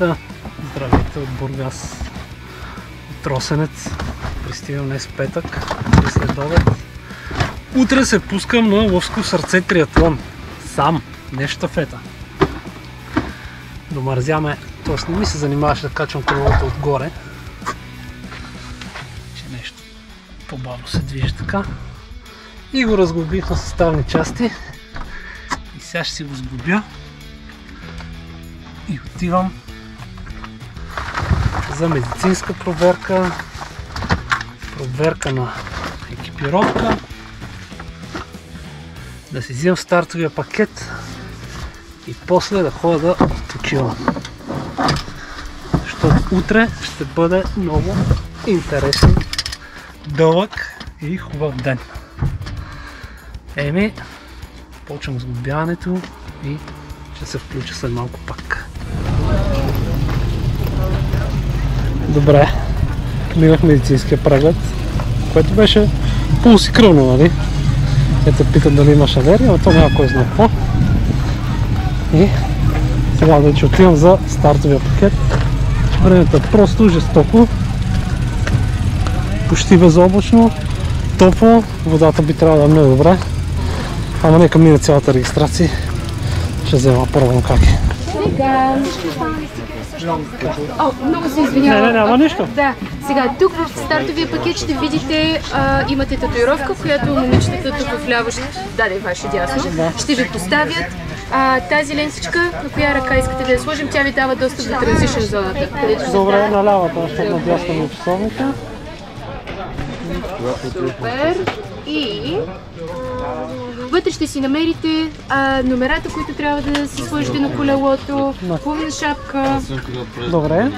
неща. Здравейте от Бургас, от Росенец. Пристигам днес петък, след обед. Утре се пускам на Лъвско сърце триатлон. Сам, не щафета. Домързяме, т.е. не ми се занимаваше да качвам колелото отгоре. Че нещо по-бавно се движи така. И го разглобих на съставни части. И сега ще си го сглобя. И отивам за медицинска проверка. Проверка на екипировка. Да си взимам стартовия пакет. И после да ходя да почивам. Защото утре ще бъде много интересен, дълъг и хубав ден. Еми, почвам сглобяването и ще се включа след малко пак. Добре, минах медицинския преглед, което беше пулс и кръвно, нали? Ето питат дали имаш авария, но то няма кой знае какво. И сега вече отивам за стартовия пакет. Времето е просто жестоко, почти безоблачно, топло, водата би трябвало да е много добре, ама нека мина цялата регистрация, ще взема първо как е. Много се извинявам. Не, няма нищо. Да. Сега, тук в стартовия пакет ще видите, имате татуировка, която момичетата тук в ляво ще даде ваше дясно. Ще ви поставят тази ленсичка, на коя ръка искате да я сложим, тя ви дава достъп до транзишън зоната. Добре, на лявата, защото надясно ми часовника. Супер. И вътре ще си намерите номерата, които трябва да си сложите на колелото, хубава шапка. Добре.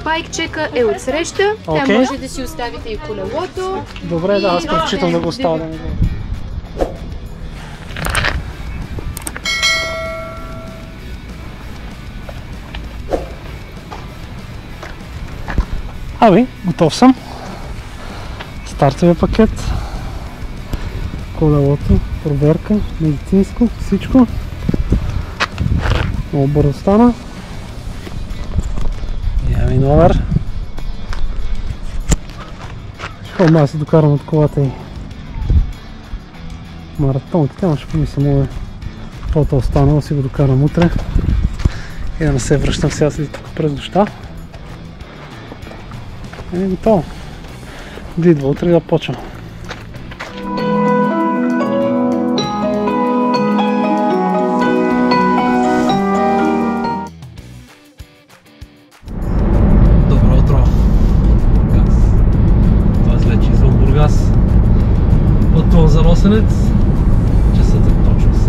Байк чека е отсреща, там може да си оставите и колелото. Добре, да, аз предпочитам да го оставя. Ами, готов съм. Стартовия пакет. Колелото, проверка, медицинско, всичко. Много бързо стана. Имаме номер. Ще да се докарам от колата и маратонките, но ще помисля много каквото останало, си го докарам утре. И да не се връщам сега след тук през дощта. И готово. Идва утре да почвам. Добро утро от Бургас. Това вече извън Бургас. Пътувам за Росенец. Часът е точно 7.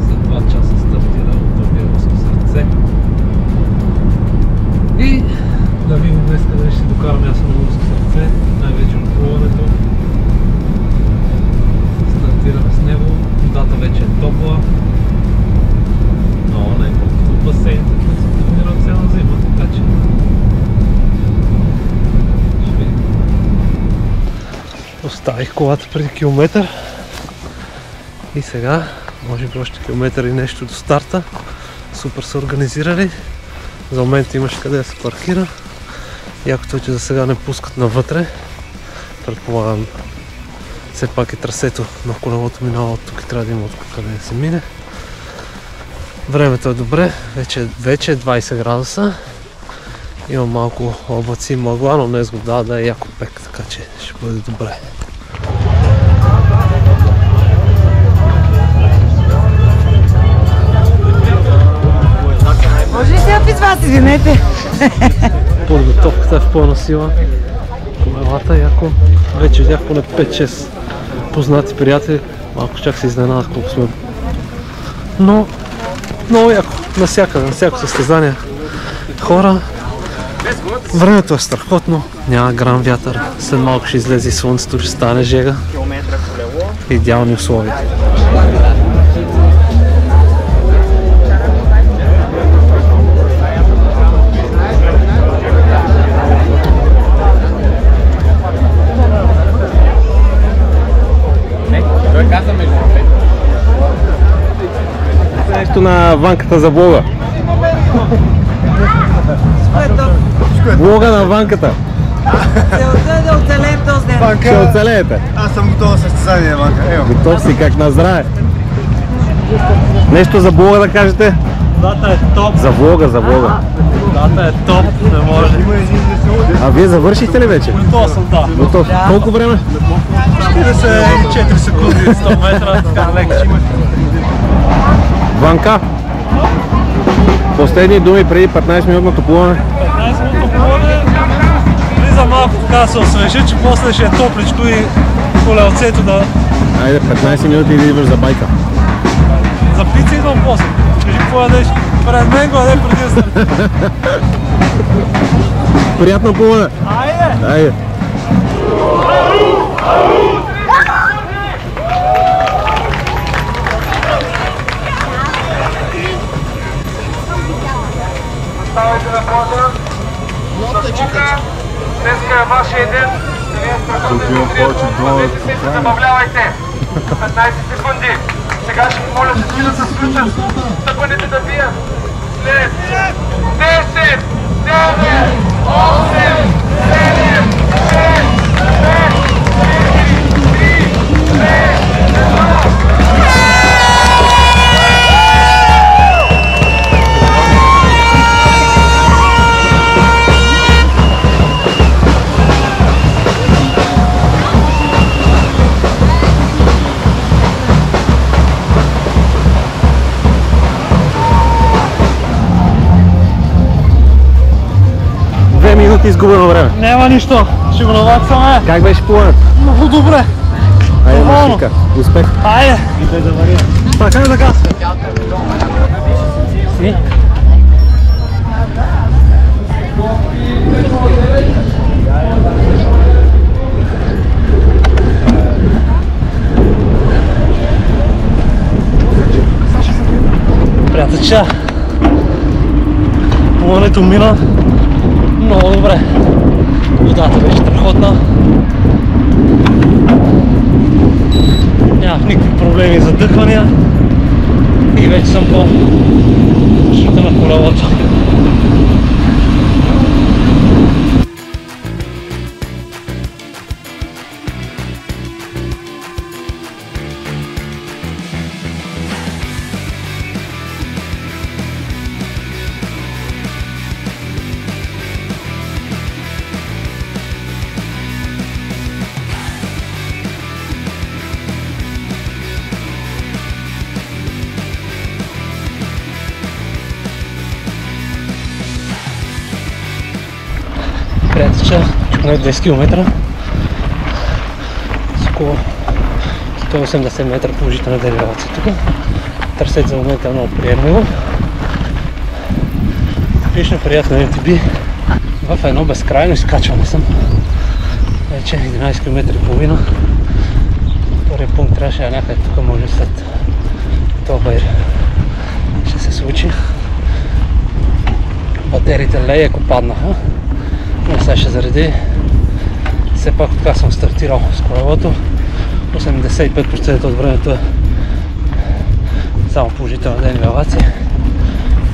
След 2 часа стартира от Лъвско сърце. И да видим днес къде ще докарам аз на Лъвско сърце. Най-вече от плуването. Стартираме с него. Водата вече е топла. Но не е колкото от басейните, които се тренират цяла зима, така че ще видим. Оставих колата преди километър и сега може би още километър и нещо до старта. Супер са организирали. За момента имаш къде да се паркира. Якото е, че за сега не пускат навътре. Предполагам, все пак е трасето на колелото минава от тук и трябва да има от къде да се мине. Времето е добре, вече е 20 градуса. Има малко облаци и мъгла, но днес го да е яко пек, така че ще бъде добре. Може ли сега при вас, извинете? Подготовката е в пълна сила. Колелата яко. Вече видях поне 5-6 познати приятели. Малко чак се изненадах колко сме. Но много яко. Насякъде, на всяко състезание. Хора. Времето е страхотно. Няма грам вятър. След малко ще излезе и слънцето, ще стане жега. Идеални условия. Нещо на ванката за блога. Влога на Ванката. Целта е да оцелеем този ден. Ще оцелеете. Аз съм готов за състезание, Ванка. Ево. Готов си, как на здраве. Нещо за влога да кажете? Водата е топ. За влога, за влога. Водата е топ, не може. А вие завършихте ли вече? Готов съм, да. Готов. Колко време? 44 секунди, 100 метра, така леко. Ванка. Последни думи преди 15-минутното плуване. 15 минути плуване. Влиза малко така да се освежи, че после ще е топличко и колелцето да... Айде, 15 минути и да идваш за байка. За пица идвам после. Кажи какво ядеш. Пред мен го яде преди да стане. Приятно плуване! Айде! Айде! Ставайте на пода. Днеска е вашия ден. Забавлявайте. 15 секунди. Сега ще помоля всички да се включат. Стъпаните да бият. След 10, 9, 8, 7, 6, 5, 4, 3, 2, 1. Минути изгубено време. Няма нищо, ще го наваксаме. Как беше плуването? Много добре. Айде, машинка. Успех. Айде. Така. Си. Приятелча, плуването мина много добре. Водата беше страхотна. Нямах никакви проблеми за дъхвания и вече съм по защита на колелото. Приятелча, чукнах 10 км с около 180 метра положителна деривация тук. Трасето за момента е много приемливо. Лично приятно MTB. В едно безкрайно изкачване съм. Вече 11 км и половина. Вторият пункт трябваше да някъде тук, може след този байр ще се случи. Батериите леко паднаха. Но сега ще зареди. Все пак така съм стартирал с колелото. 85% от времето е само положителна денивелация.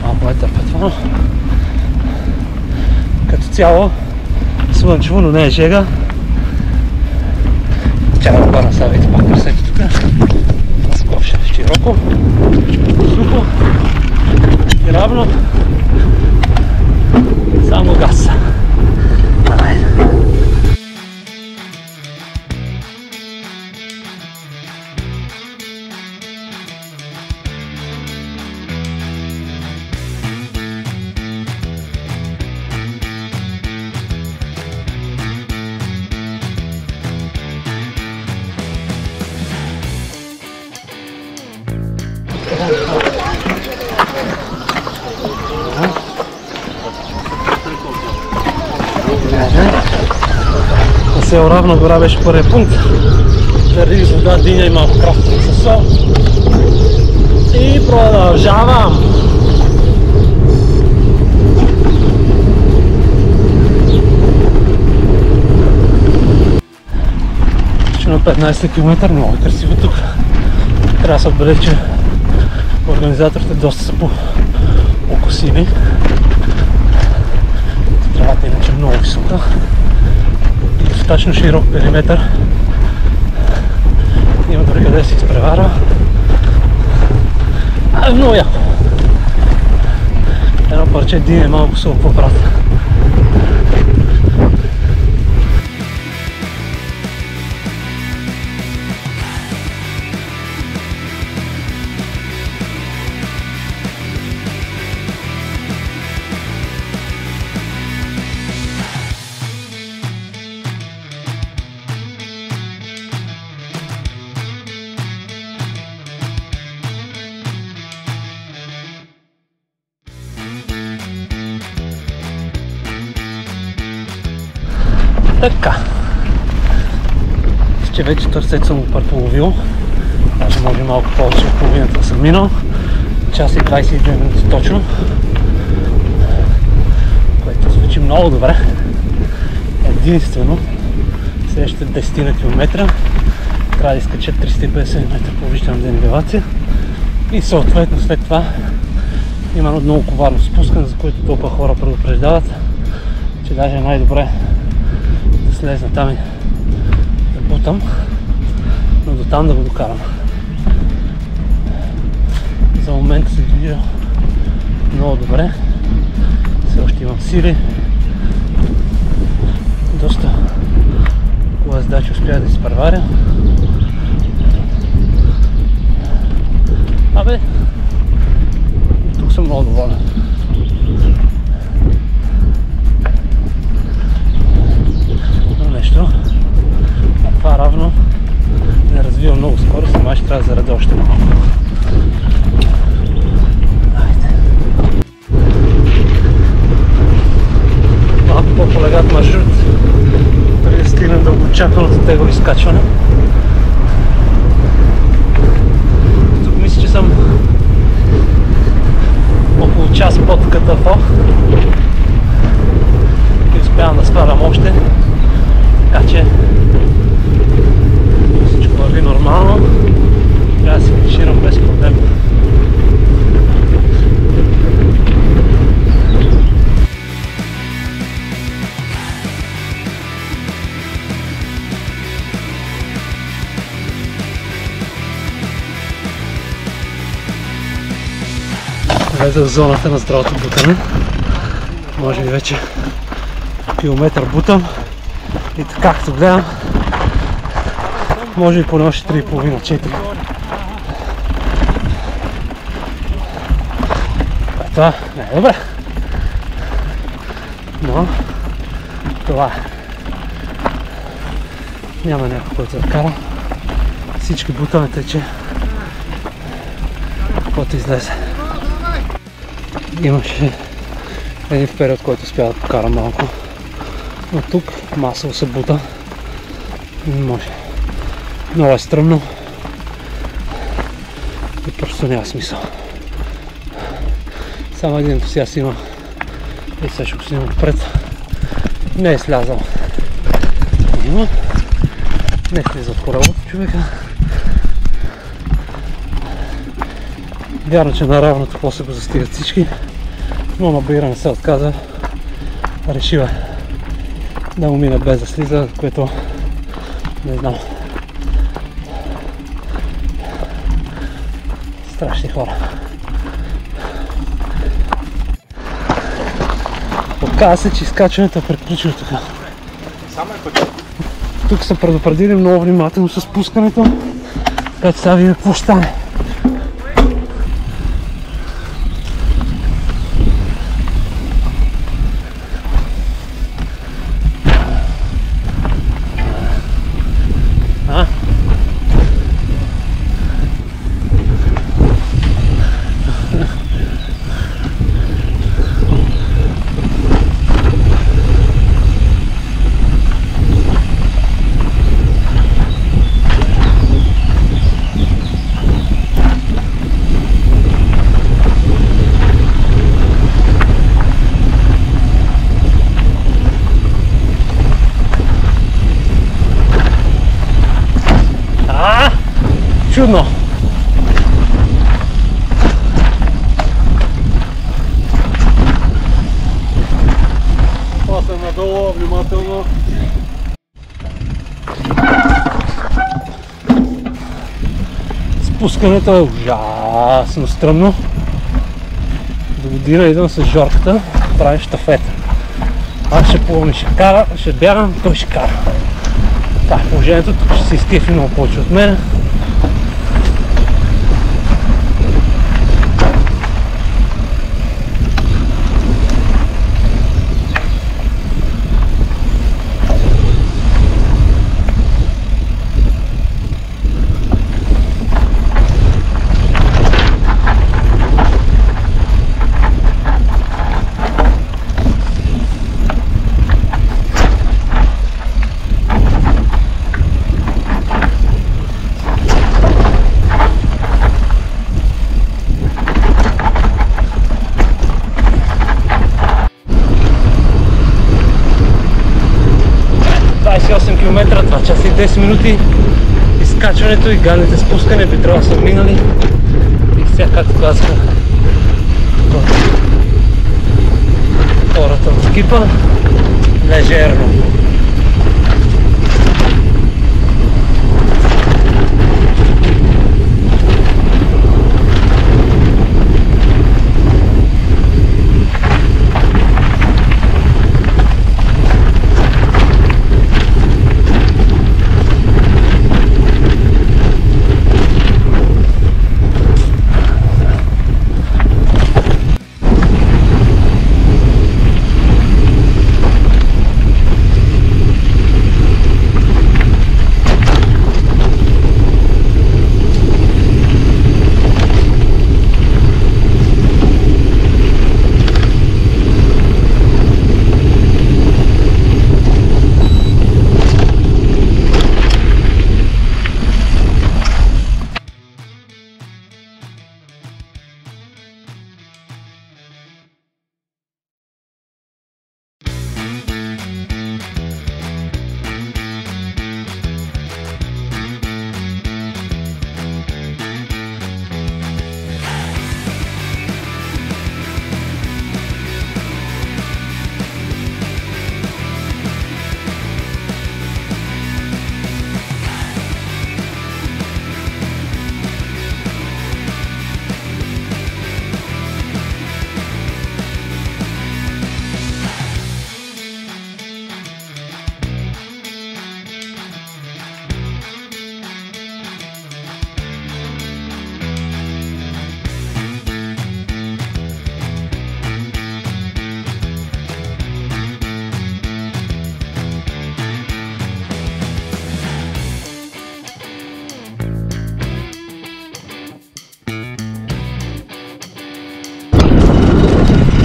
Малко е търпетвано. Като цяло слънчево, но не е жега. Чакай да парна сега, видите пак красети тук. Скопше широко, сухо и равно. Само газ. Сел Равна гора беше първият пункт. Заради вода, диня и малко крафтинг със сол. И продължавам! Ще на 15 км, много е красиво тук. Трябва да се отбележи, че организаторите доста са по-окосили. Трябва Тревата иначе много висока. Достатъчно широк периметър. Има дори къде се изпреварва. Много яко. Едно парче дине малко се опоправя. Така, че вече търсето съм го преполовил, даже може малко повече от половината съм минал, час и 22 минути точно, което звучи много добре. Единствено, следващите 10 на километра трябва да изкача 350 метра повишена денивелация и съответно след това има едно много коварно спускане, за което толкова хора предупреждават, че даже е най-добре да слезна там и да бутам, но до там да го докарам. За момента се движа много добре, все още имам сили, доста хубава задача успях да изпреваря. Абе, тук съм много доволен. Но нещо, а това равно не развива много скоро, сама ще трябва да заради още малко. Малко по-полегат маршрут, преди да стигнем до очакваното тегло изкачване. Тук мисля, че съм около час под КТФ и успявам да свалям още, така че всичко върви нормално, трябва да се финиширам без проблем. Влезах в зоната на здравото бутане. Може би вече километър бутам и така, както гледам, може и поне още 3,5-4. Това не е добре, но това е. Няма някой, който да кара. Всички бутаме, тъй че каквото излезе. Имаше един период, който успя да покара малко, но тук масово се бута, не може. Много е стръмно и просто няма смисъл. Само един ентусиаст има и сега ще го снимам отпред. Не е слязал. Има. Не слиза от колелото човека. Вярно, че на равното после го застигат всички, но Набира не се отказа. Решила да му мине без да слиза, което не знам. Страшни хора. Оказа се, че изкачването е приключило така. Тук са предупредили много внимателно с спускането, така че сега видим какво ще стане. Чудно! От Спускането е ужасно стръмно. До година идвам с Жорката, правим щафета. Аз ще плувам и ще кара, ще бягам, той ще кара. Това е положението, тук ще се изкефи много повече от мен. Км, 2 часа и 10 минути изкачването и гадните спускане би трябвало да са минали и сега, както казаха хората от екипа, лежерно.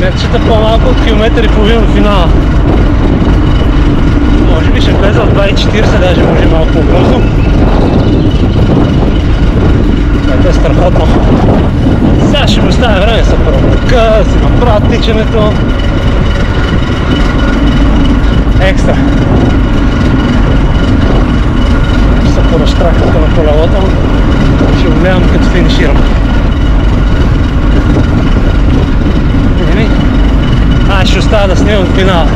Метчета по-малко от километър и половина до финала. Може би ще влезе в 2,40, даже може малко по-бързо. Това е страхотно. Сега ще ми оставя време да се пробърка, си направя тичането. Екстра. Ще се поразтрахата на колелото. Ще го гледам като финиширам. Аз ще оставя да снимам финала.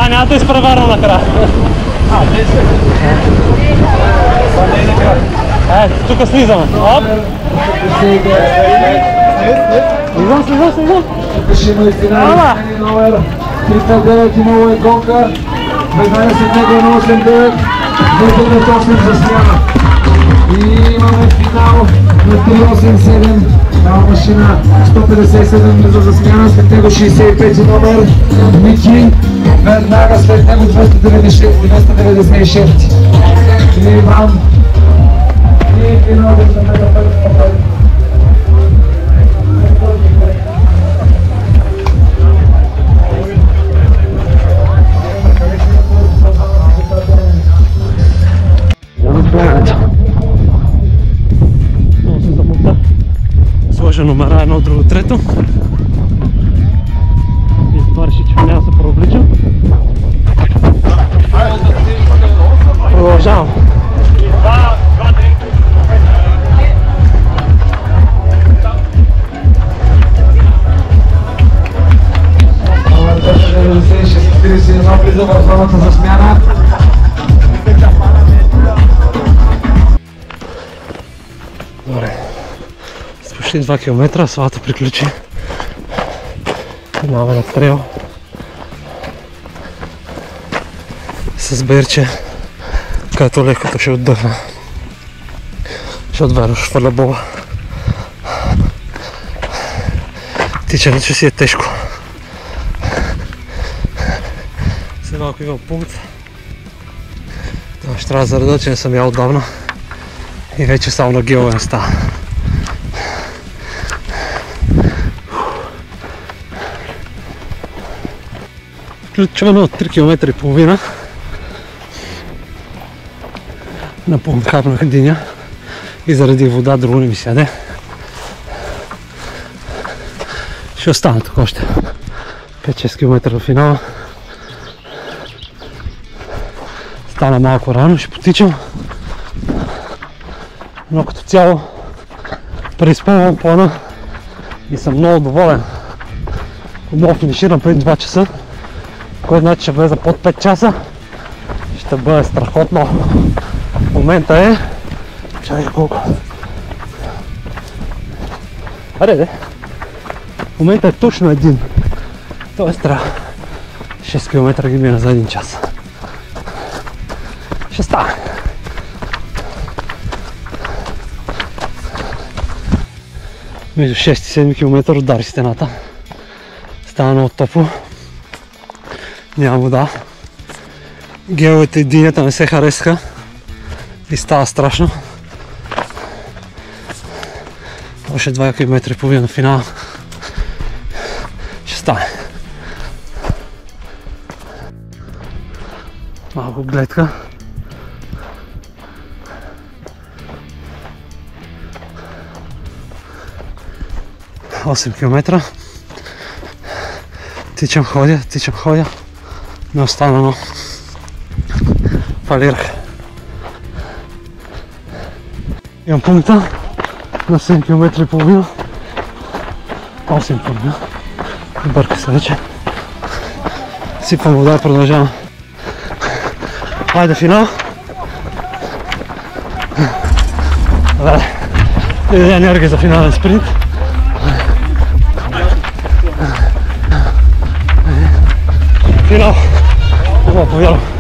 Няма да изпреварвам накрая. Тук слизаме. Оп! Слизам. Решено и финали номер 359 и много е гонка. Без 20 него 89, 298 за смяна. И имаме финал на 387. Тава машина 157 близо за смяна, след него 65 номер Мики, веднага след него 296 и Иван. И финал за мен. сложа номера едно, друго, трето. И това реши, че няма да се прообличам. Продължавам. Влиза в зоната за смяна. Добре. С почти 2 км асфалта приключи. Минаваме на трейл с Берче, като лекото ще отдъхна. Защото верно ще хвърля бола. Тичането си е тежко. След малко имам пункт. Това ще трябва да зареда, че не съм ял отдавна. И вече само на гелове не става. Включваме от 3 км и половина. На пункт хапнах диня и заради вода друго не ми сяде. Ще остана тук още 5-6 км до финала. Стана малко рано, ще потичам. Но като цяло преизпълнявам плана и съм много доволен. Отново финиширам преди 2 часа, което значи ще влеза под 5 часа. Ще бъде страхотно. В момента е... Чакай колко... Аре, в момента е точно 1. Тоест трябва 6 км ги мина за 1 час. Ще стане. Между 6 и 7 км удари стената. Става много топло. Няма вода. Геловете и динята не се харесаха. И става страшно. Още 2 км и половина на финала. Ще стане. Малко гледка. – 8 км. Тичам, ходя. Не остана, но фалирах. Имам пункта на 7 км и половина. 8 км. Бърка се вече. Сипвам вода и продължавам. Хайде финал. Добре. Енергия за финален спринт. Финал. Много повярвам.